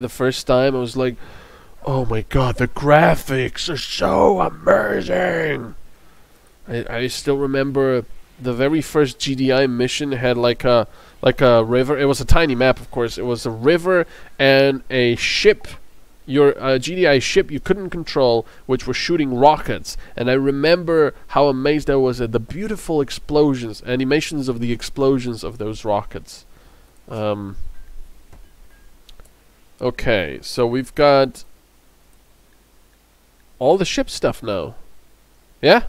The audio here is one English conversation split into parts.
the first time, I was like, oh my god, the graphics are so amazing! I still remember the very first GDI mission had like a river. It was a tiny map, of course. It was a river and a ship, your GDI ship you couldn't control, which was shooting rockets. And I remember how amazed I was at the beautiful explosions, animations of the explosions of those rockets. Okay, so we've got all the ship stuff now. Yeah?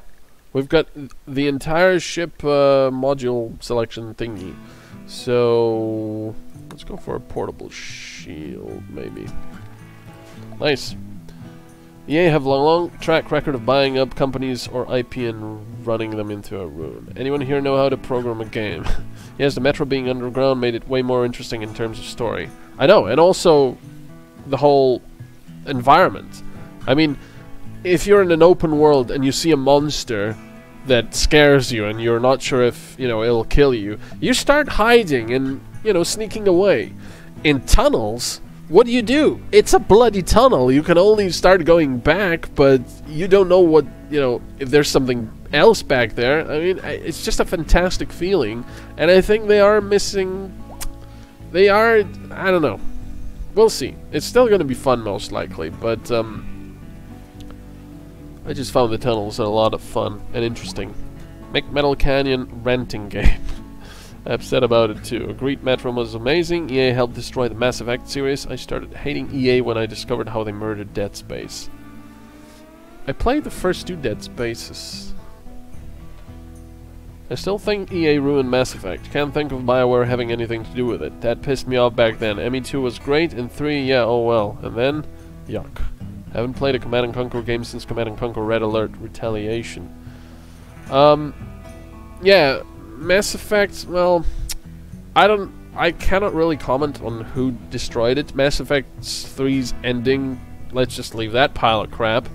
We've got the entire ship module selection thingy. So let's go for a portable shield, maybe. Nice. EA have a long track record of buying up companies or IP and running them into a ruin. Anyone here know how to program a game? Yes, the Metro being underground made it way more interesting in terms of story. I know, and also the whole environment. I mean, if you're in an open world and you see a monster that scares you and you're not sure if, you know, it'll kill you, you start hiding and, you know, sneaking away. In tunnels, what do? It's a bloody tunnel. You can only start going back, but you don't know what, you know, if there's something else back there. I mean, it's just a fantastic feeling, and I think they are missing... I don't know. We'll see. It's still going to be fun, most likely, but, I just found the tunnels a lot of fun and interesting. Make MetalCanyon renting game. I'm upset about it too. Agreed, Metro was amazing. EA helped destroy the Mass Effect series. I started hating EA when I discovered how they murdered Dead Space. I played the first 2 Dead Spaces. I still think EA ruined Mass Effect. Can't think of BioWare having anything to do with it. That pissed me off back then. ME2 was great, and 3, yeah, oh well. And then, yuck. Haven't played a Command & Conquer game since Command & Conquer Red Alert Retaliation. Yeah, Mass Effect, well, I cannot really comment on who destroyed it. Mass Effect 3's ending, let's just leave that pile of crap.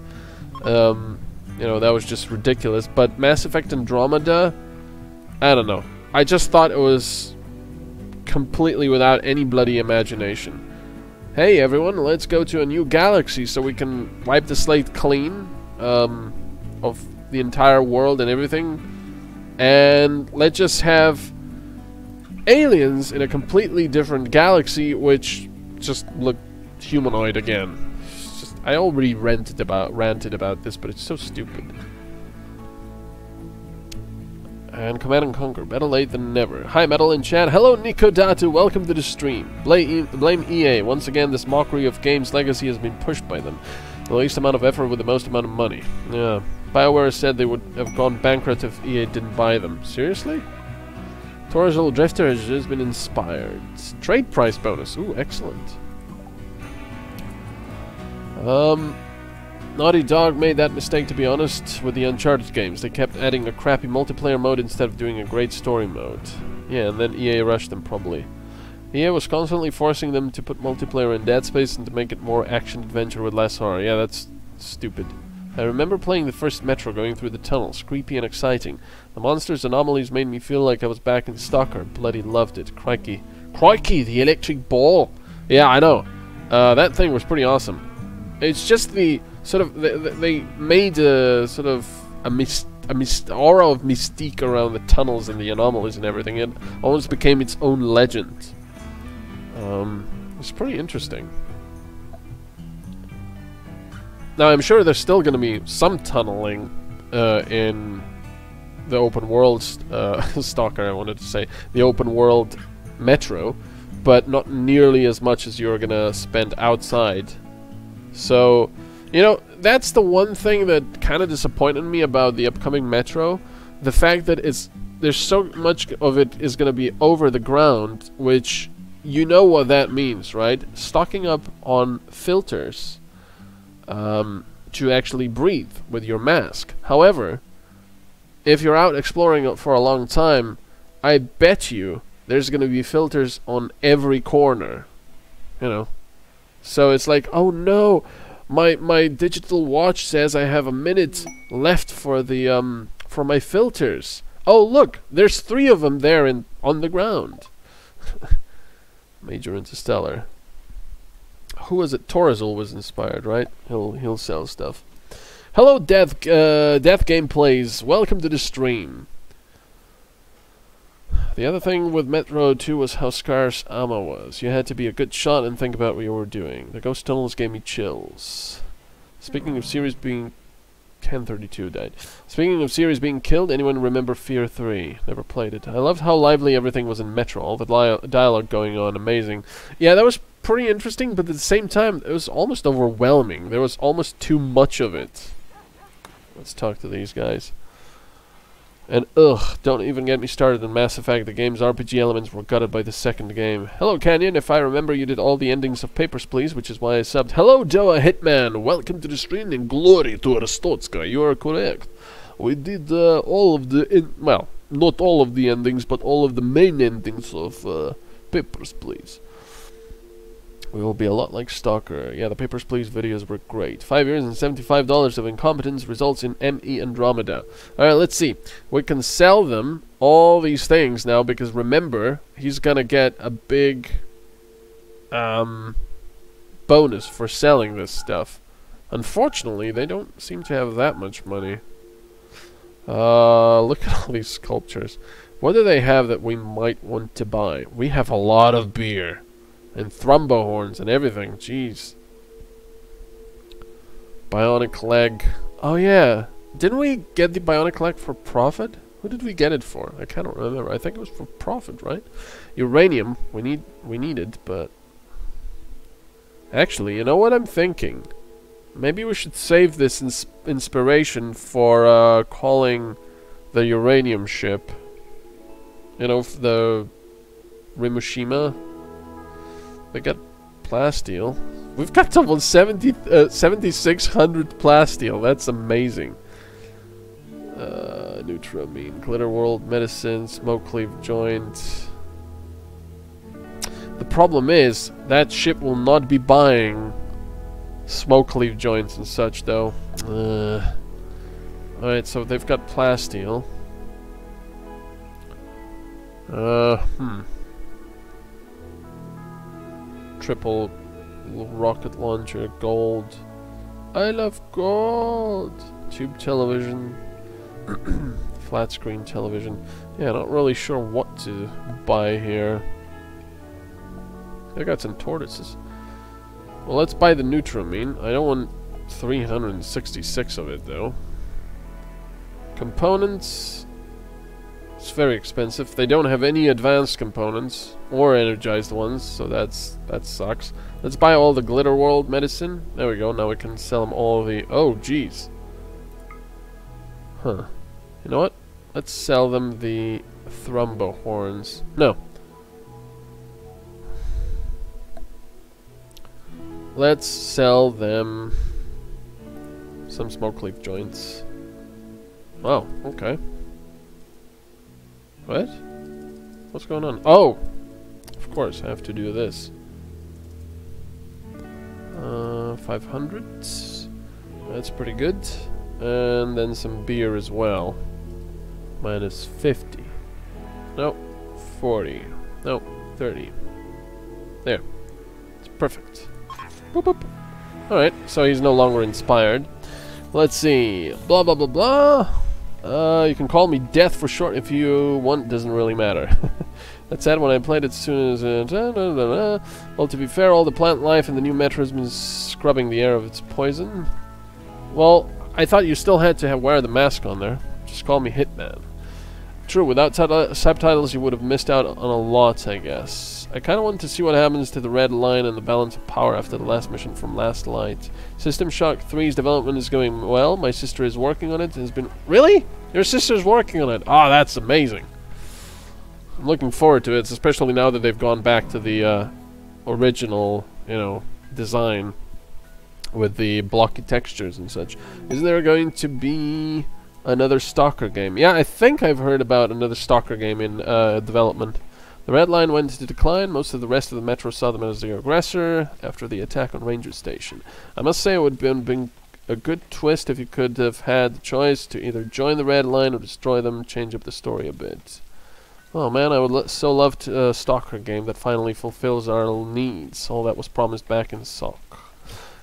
You know, that was just ridiculous. But Mass Effect Andromeda, I don't know. I just thought it was completely without any bloody imagination. Hey everyone, let's go to a new galaxy so we can wipe the slate clean of the entire world and everything. And let's just have aliens in a completely different galaxy which just look humanoid again. It's just, I already ranted about this, but it's so stupid. And Command & Conquer, better late than never. Hi Metal in chat. Hello Nico Datu, welcome to the stream. Blame EA. Once again, this mockery of games legacy has been pushed by them. The least amount of effort with the most amount of money. Yeah. BioWare said they would have gone bankrupt if EA didn't buy them. Seriously? Torres Drifter has just been inspired. Trade price bonus. Ooh, excellent. Naughty Dog made that mistake, to be honest, with the Uncharted games. They kept adding a crappy multiplayer mode instead of doing a great story mode. Yeah, and then EA rushed them, probably. EA was constantly forcing them to put multiplayer in Dead Space and to make it more action-adventure with less horror. Yeah, that's stupid. I remember playing the first Metro, going through the tunnels, creepy and exciting. The monsters' anomalies made me feel like I was back in Stalker. Bloody loved it. Crikey. Crikey, the electric ball! Yeah, I know. That thing was pretty awesome. It's just the... sort of, they made a sort of a aura of mystique around the tunnels and the anomalies and everything. It almost became its own legend. It's pretty interesting. Now, I'm sure there's still going to be some tunneling in the open world Stalker, I wanted to say. The open world Metro, but not nearly as much as you're going to spend outside. So... you know, that's the one thing that kind of disappointed me about the upcoming Metro. The fact that there's so much of it is going to be over the ground, which you know what that means, right? Stocking up on filters to actually breathe with your mask. However, if you're out exploring for a long time, I bet you there's going to be filters on every corner, you know. So it's like, oh no... My digital watch says I have a minute left for the for my filters. Oh look, there's 3 of them there on the ground. Major Interstellar. Who was it? Torrizel was inspired, right? He'll sell stuff. Hello, Death Gameplays. Welcome to the stream. The other thing with Metro 2 was how scarce ammo was. You had to be a good shot and think about what you were doing. The ghost tunnels gave me chills. Speaking of series being... 1032 died. Speaking of series being killed, anyone remember Fear 3? Never played it. I loved how lively everything was in Metro. All the dialogue going on. Amazing. Yeah, that was pretty interesting, but at the same time, it was almost overwhelming. There was almost too much of it. Let's talk to these guys. And ugh, don't even get me started on Mass Effect. The game's RPG elements were gutted by the second game. Hello, Canyon. If I remember, you did all the endings of Papers, Please, which is why I subbed. Hello, Doa Hitman. Welcome to the stream and glory to Arstotzka. You are correct. We did all of the... well, not all of the endings, but all of the main endings of Papers, Please. We will be a lot like Stalker. Yeah, the Papers, Please videos were great. 5 years and $75 of incompetence results in ME Andromeda. Alright, let's see. We can sell them all these things now because remember, he's gonna get a big bonus for selling this stuff. Unfortunately, they don't seem to have that much money. Look at all these sculptures. What do they have that we might want to buy? We have a lot of beer. And thrumbo horns and everything. Jeez. Bionic leg. Oh yeah. Didn't we get the bionic leg for profit? Who did we get it for? I can't remember. I think it was for profit, right? Uranium. We need it, but... Actually, you know what I'm thinking? Maybe we should save this inspiration for calling the uranium ship. You know, the Rimworld. They got plasteel. We've got almost 7,600 plasteel. That's amazing. Neutramine, Glitter World, Medicine, Smoke Cleave Joint. The problem is that ship will not be buying Smoke Cleave Joints and such, though. Alright, so they've got plasteel. Triple rocket launcher, gold. I love gold. Tube television, flat screen television. Yeah, not really sure what to buy here. They got some tortoises. Well, let's buy the Neutramine. I don't want 366 of it though. Components. It's very expensive. They don't have any advanced components or energized ones, so that sucks. Let's buy all the Glitter World medicine. There we go. Now we can sell them all the... Oh, jeez. Huh. You know what? Let's sell them the Thrumbo horns. No. Let's sell them some smoke leaf joints. Wow. Okay. What? What's going on? Oh! Of course, I have to do this. 500. That's pretty good. And then some beer as well. Minus 50. No. 40. No. 30. There. It's perfect. Boop, boop. Alright, so he's no longer inspired. Let's see. Blah, blah, blah, blah. You can call me Death for short if you want, doesn't really matter. That said, when I played it as soon as... well, to be fair, all the plant life in the new Metro has been scrubbing the air of its poison. Well, I thought you still had to wear the mask on there. Just call me Hitman. True, without subtitles you would have missed out on a lot, I guess. I kind of want to see what happens to the red line and the balance of power after the last mission from Last Light. System Shock 3's development is going well. My sister is working on it and has been... Really? Your sister's working on it? Oh, that's amazing. I'm looking forward to it, especially now that they've gone back to the original, you know, design with the blocky textures and such. Is there going to be another Stalker game? Yeah, I think I've heard about another Stalker game in development. The red line went into decline. Most of the rest of the Metro saw them as the aggressor after the attack on Ranger Station. I must say it would have been a good twist if you could have had the choice to either join the red line or destroy them, change up the story a bit. Oh man, I would so love to, a stalker game that finally fulfills our needs. All that was promised back in SOC.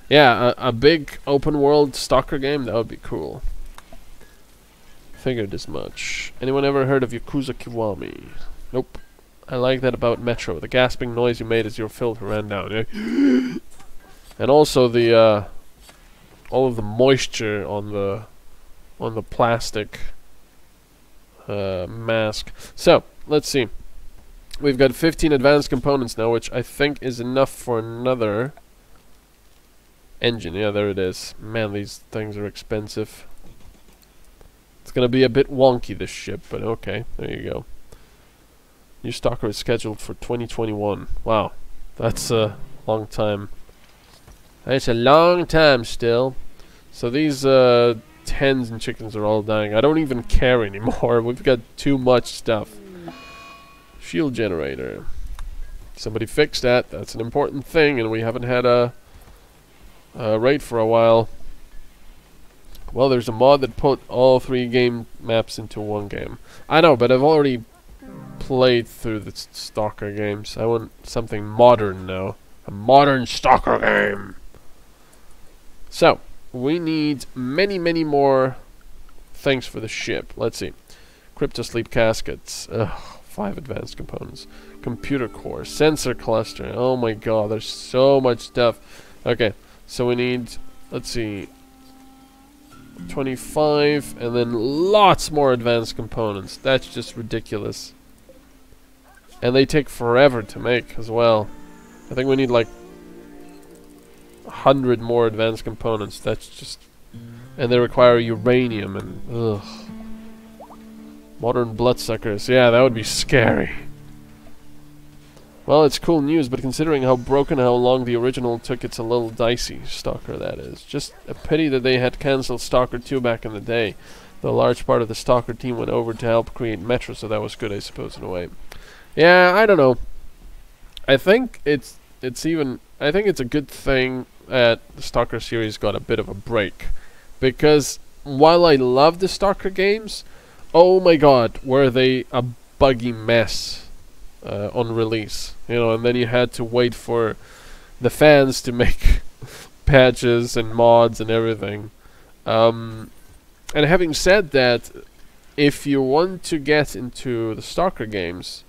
Yeah, a big open world stalker game, that would be cool. Figured as much. Anyone ever heard of Yakuza Kiwami? Nope. I like that about Metro. The gasping noise you made as your filter ran down. And also the all of the moisture on the plastic mask. So, let's see. We've got 15 advanced components now, which I think is enough for another engine. Yeah, there it is. Man, these things are expensive. It's gonna be a bit wonky, this ship, but okay, there you go. New Stalker is scheduled for 2021. Wow, that's a long time. That's a long time still. So these hens and chickens are all dying. I don't even care anymore. We've got too much stuff. Shield generator. Somebody fixed that. That's an important thing, and we haven't had a raid for a while. Well, there's a mod that put all 3 game maps into one game. I know, but I've already played through the Stalker games. I want something modern now. A modern Stalker game! So, we need many, many more things for the ship. Let's see. Cryptosleep caskets. Ugh, 5 advanced components. Computer core. Sensor cluster. Oh my god, there's so much stuff. Okay, so we need, let's see, 25, and then lots more advanced components. That's just ridiculous. And they take forever to make as well. I think we need like 100 more advanced components. That's just... And they require uranium and... Ugh. Modern bloodsuckers. Yeah, that would be scary. Well, it's cool news, but considering how broken, how long the original took, it's a little dicey. Stalker, that is. Just a pity that they had cancelled Stalker 2 back in the day. Though a large part of the Stalker team went over to help create Metro, so that was good, I suppose, in a way. Yeah, I don't know. I think it's a good thing that the Stalker series got a bit of a break. Because while I love the Stalker games, oh my god, were they a buggy mess. On release, you know, and then you had to wait for the fans to make patches and mods and everything. And having said that, if you want to get into the Stalker games,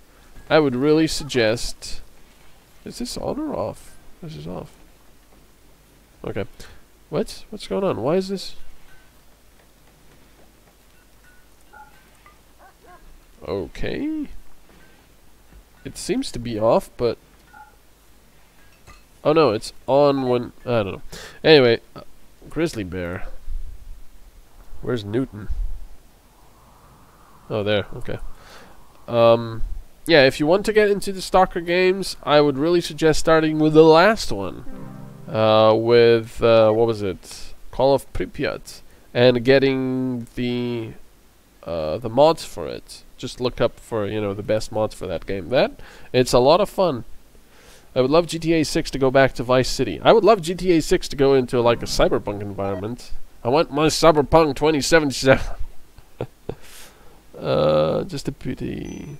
I would really suggest... Is this on or off? This is off. Okay. What's going on? Why is this... Okay. It seems to be off, but... Oh no, it's on when... I don't know. Anyway, Grizzly Bear. Where's Newton? Oh, there. Okay. Yeah, if you want to get into the Stalker games, I would really suggest starting with the last one. With, what was it? Call of Pripyat. And getting the mods for it. Just look up for, you know, the best mods for that game. It's a lot of fun. I would love GTA 6 to go back to Vice City. I would love GTA 6 to go into like a cyberpunk environment. I want my Cyberpunk 2077. Just a pity.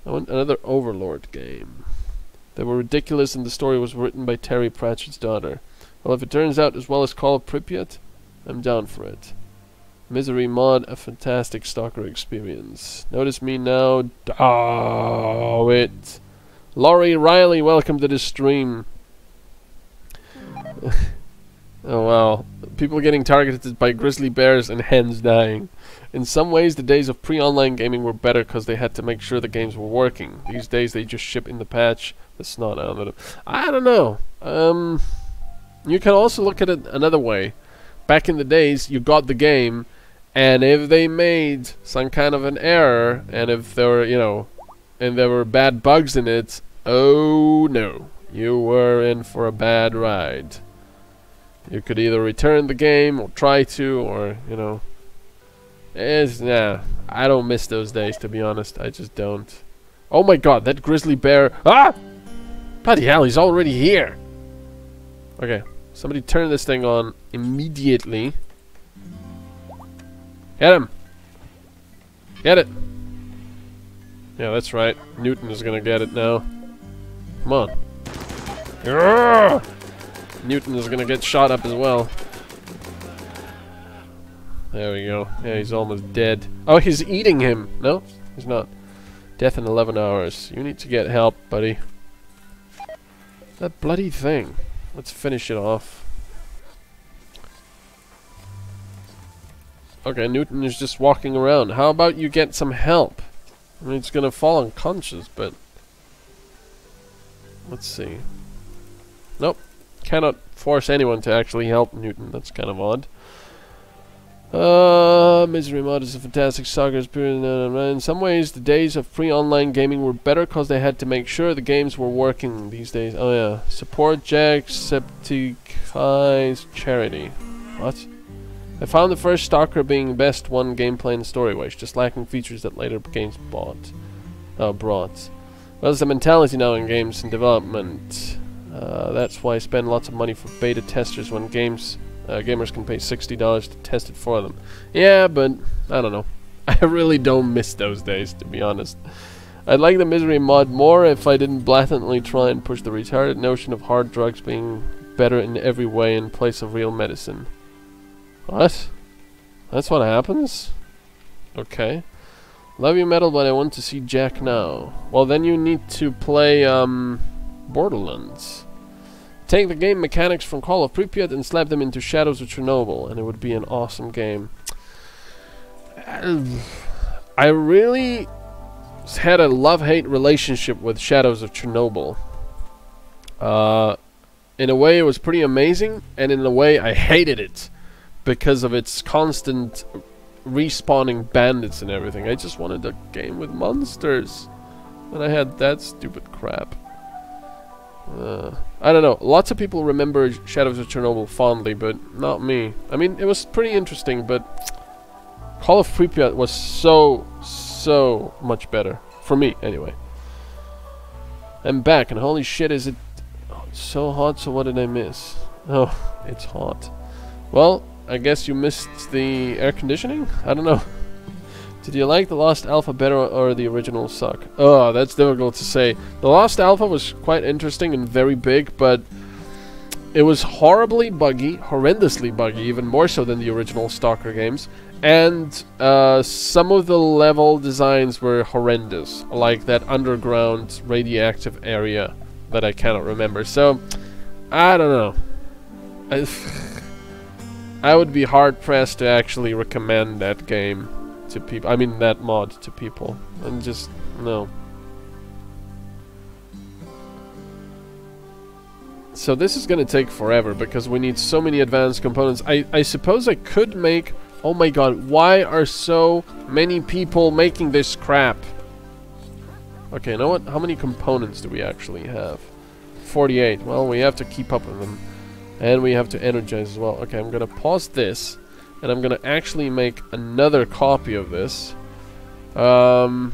I want another Overlord game. They were ridiculous and the story was written by Terry Pratchett's daughter. Well, if it turns out as well as Call of Pripyat, I'm down for it. Misery mod, a fantastic Stalker experience. Notice me now. Oh, it. Laurie Riley, welcome to the stream. Oh wow. People getting targeted by grizzly bears and hens dying. In some ways, the days of pre-online gaming were better because they had to make sure the games were working. These days, they just ship in the patch. The snot out of them. I don't know. You can also look at it another way. Back in the days, you got the game, and if they made some kind of an error, and if there were, you know, and there were bad bugs in it, oh no, you were in for a bad ride. You could either return the game, or try to, or, you know. Nah, I don't miss those days, to be honest. I just don't. Oh my god, that grizzly bear. Ah! Bloody hell, he's already here. Okay, somebody turn this thing on immediately. Get him. Get it. Yeah, that's right. Newton is gonna get it now. Come on. Urgh! Newton is gonna get shot up as well. There we go. Yeah, he's almost dead. Oh, he's eating him. No, he's not. Death in 11 hours. You need to get help, buddy. That bloody thing. Let's finish it off. Okay, Newton is just walking around. How about you get some help? I mean, it's gonna fall unconscious, but... Let's see. Nope. Cannot force anyone to actually help Newton. That's kind of odd. Misery Mod is a fantastic soccer experience. In some ways, the days of pre-online gaming were better because they had to make sure the games were working these days. Oh yeah. Support Jacksepticeye's charity. What? I found the first Stalker being best one gameplay and story-wise, just lacking features that later games brought. Well, there's a mentality now in games and development. That's why I spend lots of money for beta testers when gamers can pay $60 to test it for them. Yeah, but I don't know. I really don't miss those days, to be honest. I'd like the Misery mod more if I didn't blatantly try and push the retarded notion of hard drugs being better in every way in place of real medicine. What? That's what happens? Okay. Love you, Metal, but I want to see Jack now. Well, then you need to play, Borderlands. Take the game mechanics from Call of Pripyat and slap them into Shadows of Chernobyl, and it would be an awesome game. I really had a love-hate relationship with Shadows of Chernobyl. In a way, it was pretty amazing, and in a way, I hated it because of its constant respawning bandits and everything. I just wanted a game with monsters, and I had that stupid crap. I don't know. Lots of people remember Shadows of Chernobyl fondly, but not me. I mean, it was pretty interesting, but Call of Pripyat was so much better. For me, anyway. I'm back, and holy shit, is it so hot, so what did I miss? Oh, it's hot. Well, I guess you missed the air conditioning? I don't know. Did you like the Lost Alpha better or the original suck? Oh, that's difficult to say. The Lost Alpha was quite interesting and very big, but it was horribly buggy, horrendously buggy, even more so than the original Stalker games. And some of the level designs were horrendous, like that underground radioactive area that I cannot remember. So, I don't know. I would be hard-pressed to actually recommend that game to people. I mean, that mod to people. And just, no. So this is gonna take forever because we need so many advanced components. I suppose I could make... Oh my god, why are so many people making this crap? Okay, you know what? How many components do we actually have? 48. Well, we have to keep up with them. And we have to energize as well. Okay, I'm gonna pause this. And I'm gonna actually make another copy of this. And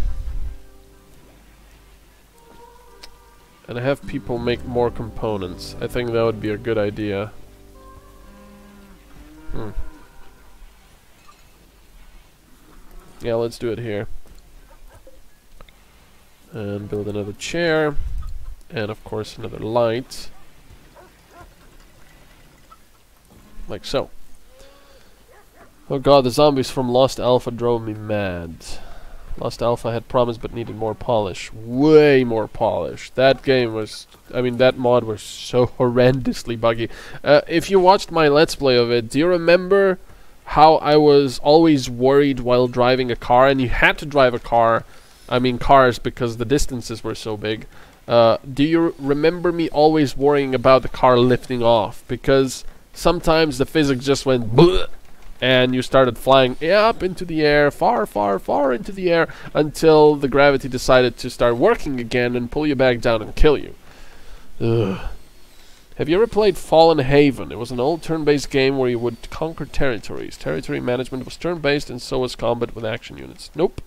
have people make more components. I think that would be a good idea. Yeah, let's do it here. And build another chair. And of course another light. Like so. Oh god, the zombies from Lost Alpha drove me mad. Lost Alpha had promise but needed more polish. Way more polish. That game was... I mean, that mod was so horrendously buggy. If you watched my Let's Play of it, do you remember how I was always worried while driving a car? And you had to drive a car. I mean, cars, because the distances were so big. Do you remember me always worrying about the car lifting off? Because sometimes the physics just went bleh, and you started flying up into the air, far, far, far into the air, until the gravity decided to start working again and pull you back down and kill you. Ugh. Have you ever played Fallen Haven? It was an old turn-based game where you would conquer territories. Territory management was turn-based, and so was combat with action units. Nope.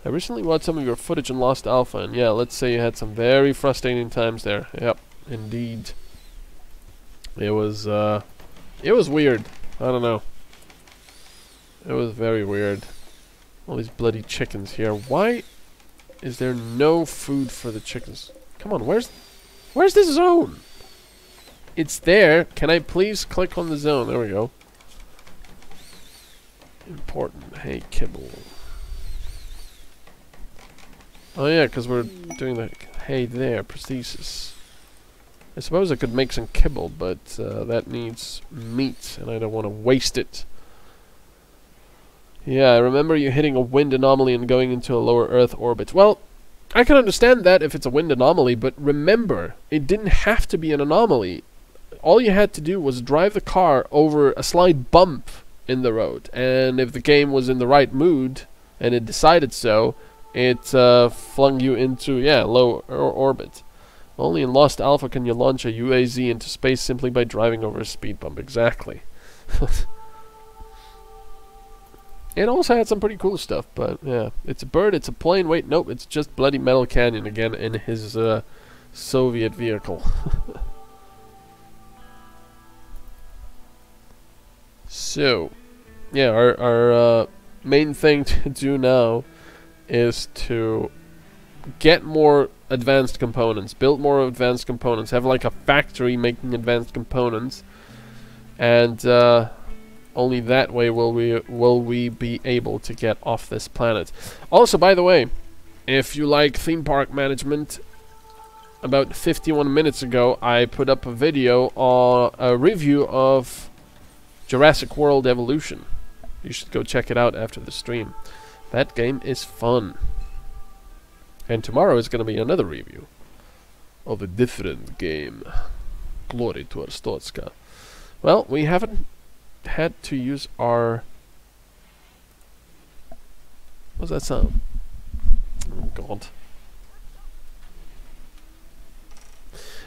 I recently watched some of your footage in Lost Alpha, and yeah, let's say you had some very frustrating times there. Yep, indeed. It was weird. I don't know. It was very weird. All these bloody chickens here. Why is there no food for the chickens? Come on, where's the zone? It's there. Can I please click on the zone? There we go. Important. Hey, kibble. Oh yeah, because we're doing the hay there, prosthesis. I suppose I could make some kibble, but that needs meat, and I don't want to waste it. Yeah, I remember you hitting a wind anomaly and going into a lower Earth orbit. Well, I can understand that if it's a wind anomaly, but remember, it didn't have to be an anomaly. All you had to do was drive the car over a slight bump in the road, and if the game was in the right mood, and it decided so, it flung you into, low orbit. Only in Lost Alpha can you launch a UAZ into space simply by driving over a speed bump. Exactly. It also had some pretty cool stuff, but yeah. It's a bird, it's a plane. Wait, nope, it's just bloody MetalCanyon again in his Soviet vehicle. So, yeah, our main thing to do now is to get more advanced components, build more advanced components, have like a factory making advanced components, and only that way will we be able to get off this planet. Also, by the way, if you like theme park management, about 51 minutes ago I put up a video on a review of Jurassic World Evolution. You should go check it out after the stream. That game is fun. And tomorrow is going to be another review of a different game. Glory to Arstotzka. Well, we haven't had to use our... What's that sound? Oh god.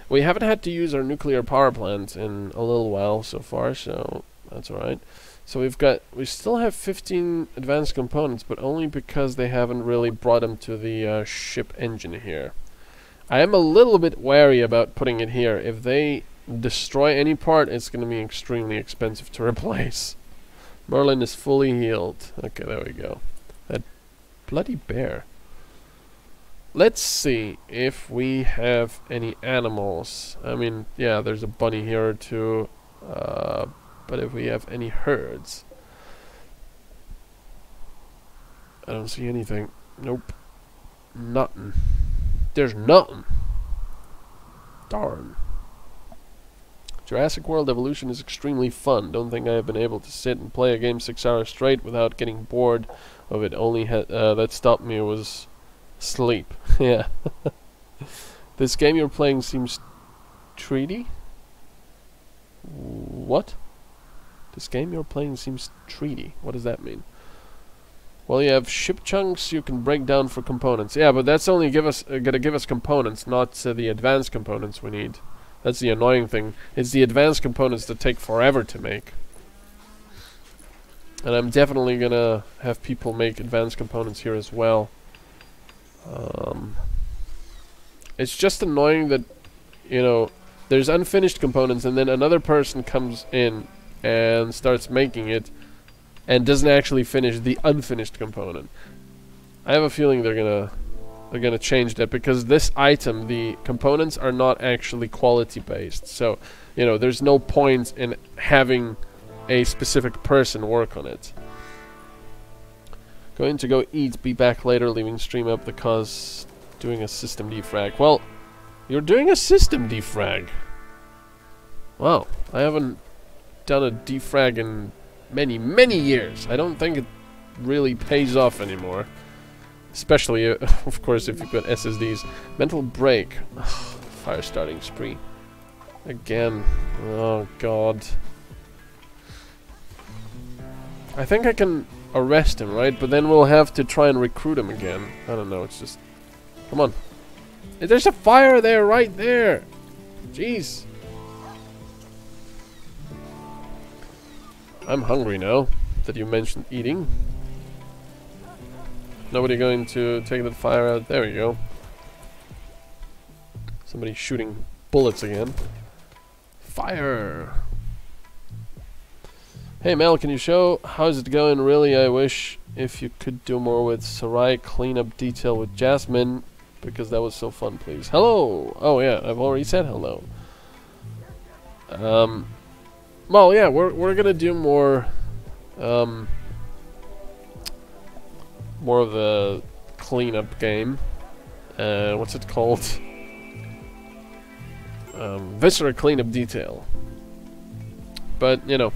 We haven't had to use our nuclear power plant in a little while so far, so that's alright. So we still have 15 advanced components, but only because they haven't really brought them to the ship engine here. I am a little bit wary about putting it here. If they destroy any part, it's going to be extremely expensive to replace. Merlin is fully healed. Okay, there we go. That bloody bear. Let's see if we have any animals. I mean, yeah, there's a bunny here or two. But if we have any herds... I don't see anything. Nope. Nothing. There's nothing. Darn. Jurassic World Evolution is extremely fun. Don't think I have been able to sit and play a game 6 hours straight without getting bored of it. Only that stopped me was sleep. Yeah. This game you're playing seems 3D? What? This game you're playing seems 3D. What does that mean? Well, you have ship chunks you can break down for components. Yeah, but that's only gonna give us components, not the advanced components we need. That's the annoying thing. It's the advanced components that take forever to make. And I'm definitely gonna have people make advanced components here as well. It's just annoying that, you know, there's unfinished components and then another person comes in and starts making it and doesn't actually finish the unfinished component. I have a feeling they're gonna change that, because this item, the components are not actually quality based. So, you know, there's no point in having a specific person work on it. Going to go eat, be back later, leaving stream up because doing a system defrag. Well, you're doing a system defrag. Wow, I haven't done a defrag in many, many years. I don't think it really pays off anymore. Especially, of course, if you've got SSDs. Mental break. Fire starting spree. Again. Oh, God. I think I can arrest him, right? But then we'll have to try and recruit him again. I don't know, it's just... Come on. There's a fire there, right there! Jeez. I'm hungry now that you mentioned eating. Nobody going to take that fire out? There we go. Somebody shooting bullets again. Fire! Hey Mel, can you show how's it going? Really, I wish if you could do more with Sarai cleanup detail with Jasmine, because that was so fun, please. Hello! Oh yeah, I've already said hello. Well, yeah, we're gonna do more, more of a cleanup game. What's it called? Viscera cleanup detail. But, you know,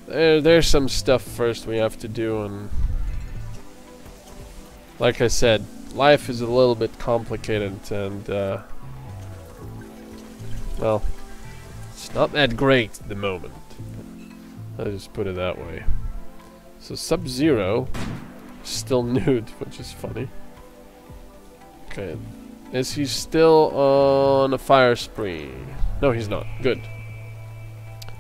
there's some stuff first we have to do, and like I said, life is a little bit complicated, and, well, it's not that great at the moment. I'll just put it that way. So Sub-Zero still nude, which is funny. Okay. Is he still on a fire spree? No, he's not. Good.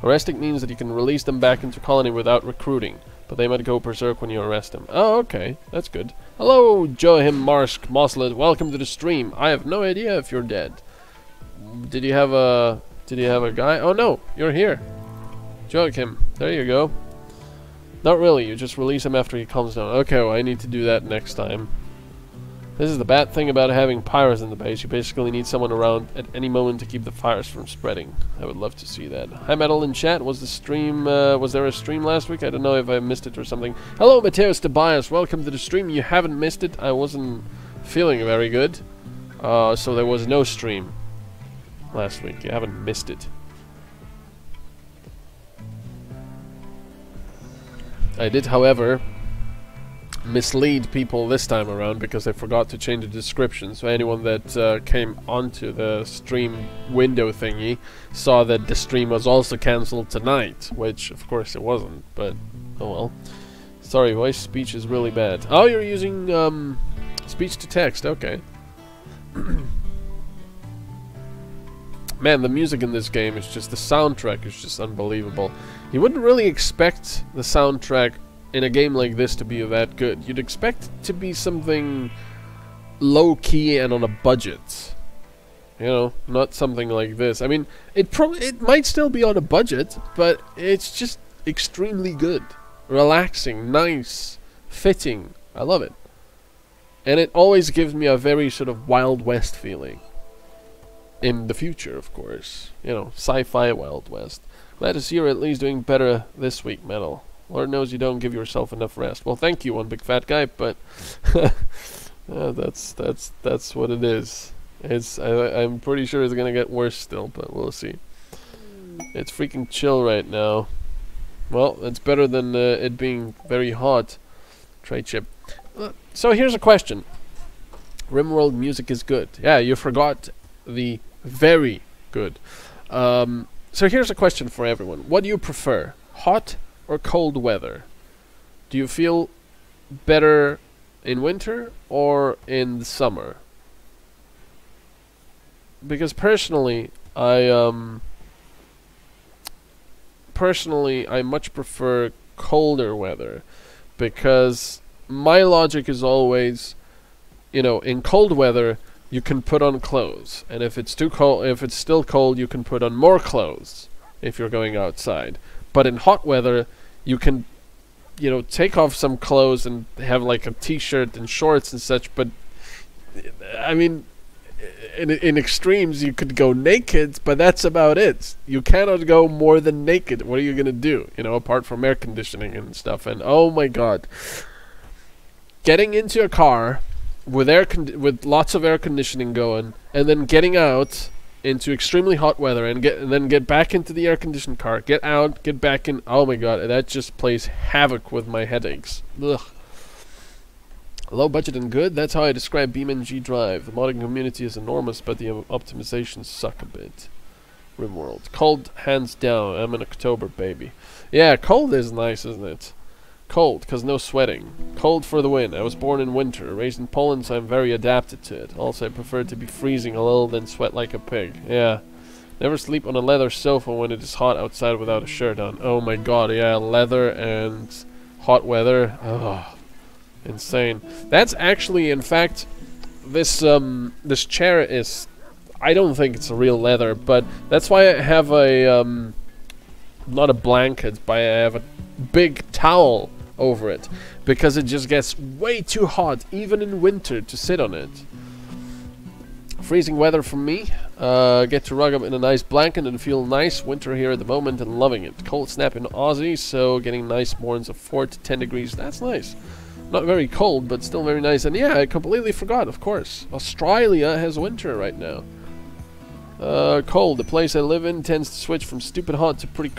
Arresting means that you can release them back into colony without recruiting, but they might go berserk when you arrest them. Oh, okay. That's good. Hello, Joachim Marsk Moslet. Welcome to the stream. I have no idea if you're dead. Did you have a guy? Oh no, you're here. Joachim. There you go. Not really. You just release him after he calms down. Okay, well, I need to do that next time. This is the bad thing about having pyros in the base. You basically need someone around at any moment to keep the fires from spreading. I would love to see that. Hi, Metal in chat. Was the stream? Was there a stream last week? I don't know if I missed it or something. Hello, Mateus Tobias. Welcome to the stream. You haven't missed it. I wasn't feeling very good, so there was no stream last week. You haven't missed it. I did, however, mislead people this time around because I forgot to change the description. So anyone that came onto the stream window thingy saw that the stream was also cancelled tonight, which of course it wasn't, but oh well. Sorry, voice speech is really bad. Oh, you're using speech to text, okay. Man, the music in this game is just, the soundtrack is just unbelievable. You wouldn't really expect the soundtrack in a game like this to be that good. You'd expect it to be something low-key and on a budget. You know, not something like this. I mean, it might still be on a budget, but it's just extremely good. Relaxing, nice, fitting. I love it. And it always gives me a very sort of Wild West feeling. In the future, of course. You know, sci-fi Wild West. Glad to see you're at least doing better this week, Metal. Lord knows you don't give yourself enough rest. Well, thank you, one big fat guy, but that's what it is. I'm pretty sure it's gonna get worse still, but we'll see. It's freaking chill right now. Well, it's better than it being very hot. Try chip. So here's a question. Rimworld music is good. Yeah, you forgot the very good. So here's a question for everyone. What do you prefer? Hot or cold weather? Do you feel better in winter or in the summer? Because personally, I much prefer colder weather, because my logic is always, you know, in cold weather you can put on clothes, and if it's too cold, if it's still cold, you can put on more clothes if you're going outside. But in hot weather, you can, you know, take off some clothes and have like a t-shirt and shorts and such, but I mean, in extremes you could go naked, but that's about it. You cannot go more than naked. What are you gonna do, you know, apart from air conditioning and stuff? And oh my god, getting into a car with lots of air conditioning going, and then getting out into extremely hot weather, and then get back into the air conditioned car, get out, get back in. Oh my god, that just plays havoc with my headaches. Ugh. Low budget and good, that's how I describe BeamNG Drive. The modding community is enormous, but the optimizations suck a bit. Rimworld. Cold, hands down. I'm an October baby. Yeah, cold is nice, isn't it? Cold, because no sweating. Cold for the win. I was born in winter. Raised in Poland, so I'm very adapted to it. Also, I prefer to be freezing a little than sweat like a pig. Yeah. Never sleep on a leather sofa when it is hot outside without a shirt on. Oh my god, yeah, leather and hot weather. Oh, insane. That's actually, in fact, this chair is, I don't think it's a real leather, but that's why I have a, not a blanket, but I have a big towel over it, because it just gets way too hot, even in winter, to sit on it. Freezing weather for me. Get to rug up in a nice blanket and feel nice. Winter here at the moment and loving it. Cold snap in Aussie, so getting nice mornings of 4 to 10 degrees. That's nice. Not very cold, but still very nice. And yeah, I completely forgot, of course. Australia has winter right now. Cold. The place I live in tends to switch from stupid hot to pretty